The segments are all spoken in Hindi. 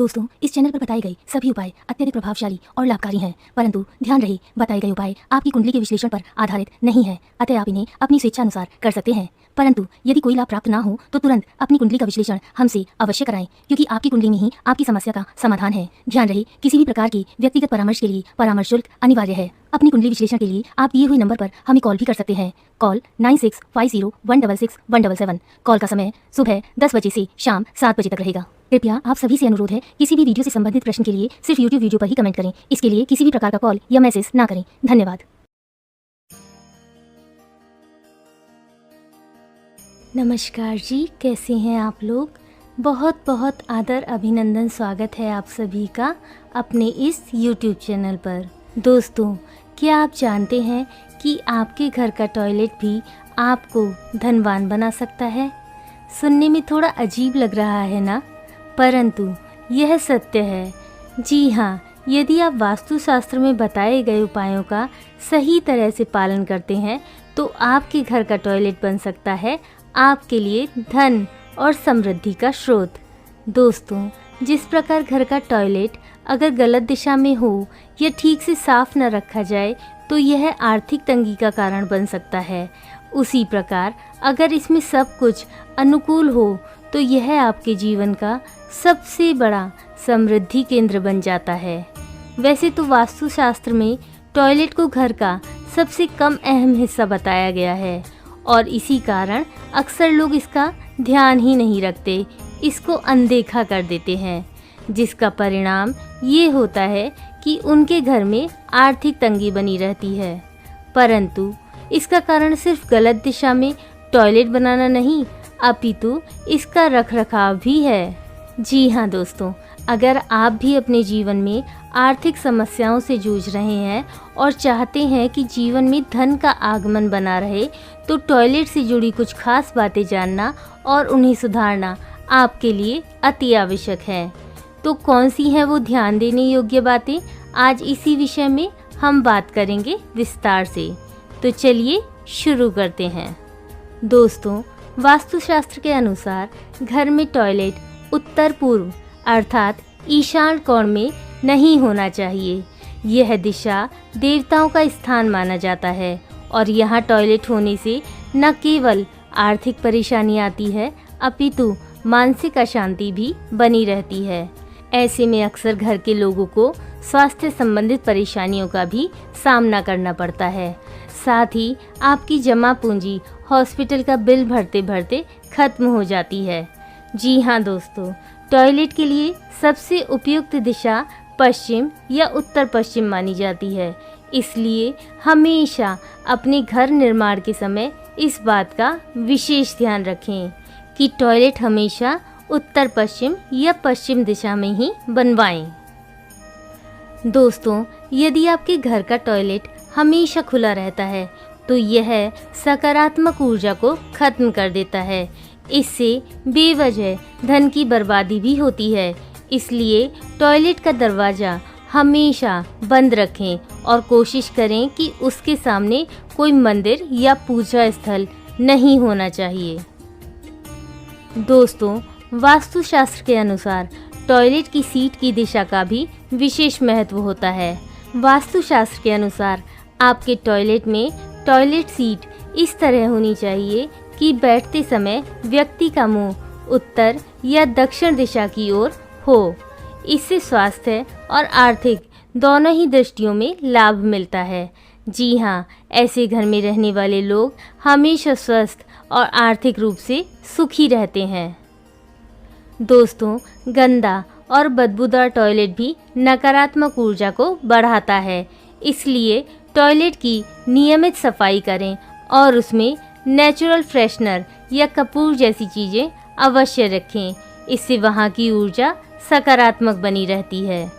दोस्तों, इस चैनल पर बताए गए सभी उपाय अत्यधिक प्रभावशाली और लाभकारी हैं, परंतु ध्यान रहे बताए गए उपाय आपकी कुंडली के विश्लेषण पर आधारित नहीं है, अतः आप इन्हें अपनी स्वेच्छानुसार कर सकते हैं। परंतु यदि कोई लाभ प्राप्त ना हो तो तुरंत अपनी कुंडली का विश्लेषण हमसे अवश्य कराएं, क्योंकि आपकी कुंडली में ही आपकी समस्या का समाधान है। ध्यान रहे किसी भी प्रकार की व्यक्तिगत परामर्श के लिए परामर्श शुल्क अनिवार्य है। अपनी कुंडली विश्लेषण के लिए आप दिए हुए नंबर पर हमें कॉल भी कर सकते हैं। कॉल 9650166177। कॉल का समय सुबह 10 बजे से शाम 7 बजे तक रहेगा। कृपया आप सभी से अनुरोध है, किसी भी वीडियो से संबंधित प्रश्न के लिए सिर्फ यूट्यूब वीडियो पर ही कमेंट करें। इसके लिए किसी भी प्रकार का कॉल या मैसेज ना करें। धन्यवाद। नमस्कार जी, कैसे हैं आप लोग? बहुत बहुत आदर अभिनंदन स्वागत है आप सभी का अपने इस YouTube चैनल पर। दोस्तों, क्या आप जानते हैं कि आपके घर का टॉयलेट भी आपको धनवान बना सकता है? सुनने में थोड़ा अजीब लग रहा है ना, परंतु यह सत्य है। जी हाँ, यदि आप वास्तुशास्त्र में बताए गए उपायों का सही तरह से पालन करते हैं तो आपके घर का टॉयलेट बन सकता है आपके लिए धन और समृद्धि का स्रोत। दोस्तों, जिस प्रकार घर का टॉयलेट अगर गलत दिशा में हो या ठीक से साफ न रखा जाए तो यह आर्थिक तंगी का कारण बन सकता है, उसी प्रकार अगर इसमें सब कुछ अनुकूल हो तो यह आपके जीवन का सबसे बड़ा समृद्धि केंद्र बन जाता है। वैसे तो वास्तुशास्त्र में टॉयलेट को घर का सबसे कम अहम हिस्सा बताया गया है और इसी कारण अक्सर लोग इसका ध्यान ही नहीं रखते, इसको अनदेखा कर देते हैं, जिसका परिणाम ये होता है कि उनके घर में आर्थिक तंगी बनी रहती है। परंतु इसका कारण सिर्फ गलत दिशा में टॉयलेट बनाना नहीं, अपितु इसका रखरखाव भी है। जी हाँ दोस्तों, अगर आप भी अपने जीवन में आर्थिक समस्याओं से जूझ रहे हैं और चाहते हैं कि जीवन में धन का आगमन बना रहे, तो टॉयलेट से जुड़ी कुछ खास बातें जानना और उन्हें सुधारना आपके लिए अति आवश्यक है। तो कौन सी हैं वो ध्यान देने योग्य बातें, आज इसी विषय में हम बात करेंगे विस्तार से। तो चलिए शुरू करते हैं। दोस्तों, वास्तुशास्त्र के अनुसार घर में टॉयलेट उत्तर पूर्व अर्थात ईशान कोण में नहीं होना चाहिए। यह दिशा देवताओं का स्थान माना जाता है और यहाँ टॉयलेट होने से न केवल आर्थिक परेशानी आती है, अपितु मानसिक अशांति भी बनी रहती है। ऐसे में अक्सर घर के लोगों को स्वास्थ्य संबंधित परेशानियों का भी सामना करना पड़ता है। साथ ही आपकी जमा पूंजी हॉस्पिटल का बिल भरते भरते खत्म हो जाती है। जी हाँ दोस्तों, टॉयलेट के लिए सबसे उपयुक्त दिशा पश्चिम या उत्तर पश्चिम मानी जाती है। इसलिए हमेशा अपने घर निर्माण के समय इस बात का विशेष ध्यान रखें कि टॉयलेट हमेशा उत्तर पश्चिम या पश्चिम दिशा में ही बनवाएं। दोस्तों, यदि आपके घर का टॉयलेट हमेशा खुला रहता है तो यह सकारात्मक ऊर्जा को खत्म कर देता है। इससे बेवजह धन की बर्बादी भी होती है। इसलिए टॉयलेट का दरवाज़ा हमेशा बंद रखें और कोशिश करें कि उसके सामने कोई मंदिर या पूजा स्थल नहीं होना चाहिए। दोस्तों, वास्तुशास्त्र के अनुसार टॉयलेट की सीट की दिशा का भी विशेष महत्व होता है। वास्तुशास्त्र के अनुसार आपके टॉयलेट में टॉयलेट सीट इस तरह होनी चाहिए कि बैठते समय व्यक्ति का मुंह उत्तर या दक्षिण दिशा की ओर हो। इससे स्वास्थ्य और आर्थिक दोनों ही दृष्टियों में लाभ मिलता है। जी हाँ, ऐसे घर में रहने वाले लोग हमेशा स्वस्थ और आर्थिक रूप से सुखी रहते हैं। दोस्तों, गंदा और बदबूदार टॉयलेट भी नकारात्मक ऊर्जा को बढ़ाता है। इसलिए टॉयलेट की नियमित सफाई करें और उसमें नेचुरल फ्रेशनर या कपूर जैसी चीज़ें अवश्य रखें। इससे वहाँ की ऊर्जा सकारात्मक बनी रहती है।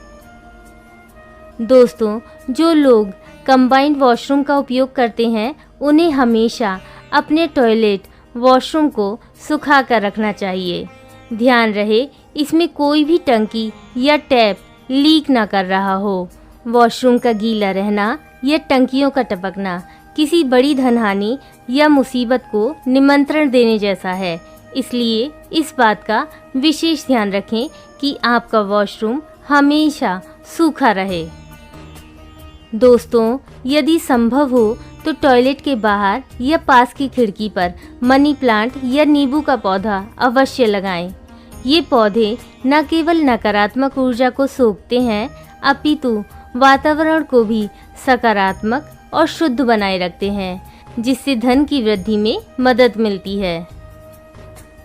दोस्तों, जो लोग कंबाइंड वॉशरूम का उपयोग करते हैं उन्हें हमेशा अपने टॉयलेट वॉशरूम को सुखा कर रखना चाहिए। ध्यान रहे इसमें कोई भी टंकी या टैप लीक ना कर रहा हो। वॉशरूम का गीला रहना या टंकियों का टपकना किसी बड़ी धनहानि या मुसीबत को निमंत्रण देने जैसा है। इसलिए इस बात का विशेष ध्यान रखें कि आपका वॉशरूम हमेशा सूखा रहे। दोस्तों, यदि संभव हो तो टॉयलेट के बाहर या पास की खिड़की पर मनी प्लांट या नींबू का पौधा अवश्य लगाएं। ये पौधे न केवल नकारात्मक ऊर्जा को सोखते हैं, अपितु वातावरण को भी सकारात्मक और शुद्ध बनाए रखते हैं, जिससे धन की वृद्धि में मदद मिलती है।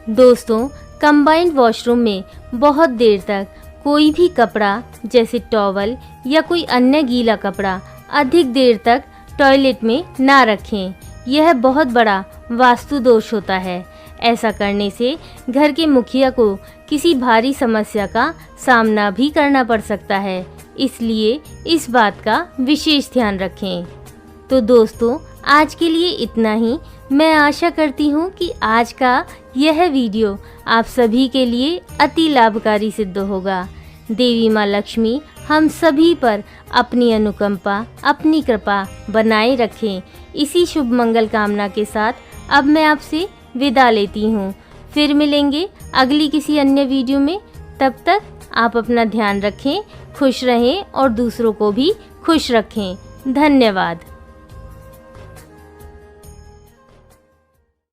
दोस्तों, कंबाइंड वॉशरूम में बहुत देर तक कोई भी कपड़ा जैसे टॉवल या कोई अन्य गीला कपड़ा अधिक देर तक टॉयलेट में ना रखें। यह बहुत बड़ा वास्तु दोष होता है। ऐसा करने से घर के मुखिया को किसी भारी समस्या का सामना भी करना पड़ सकता है, इसलिए इस बात का विशेष ध्यान रखें। तो दोस्तों, आज के लिए इतना ही। मैं आशा करती हूँ कि आज का यह वीडियो आप सभी के लिए अति लाभकारी सिद्ध होगा। देवी माँ लक्ष्मी हम सभी पर अपनी अनुकंपा, अपनी कृपा बनाए रखें। इसी शुभ मंगल कामना के साथ अब मैं आपसे विदा लेती हूँ। फिर मिलेंगे अगली किसी अन्य वीडियो में। तब तक आप अपना ध्यान रखें, खुश रहें और दूसरों को भी खुश रखें। धन्यवाद।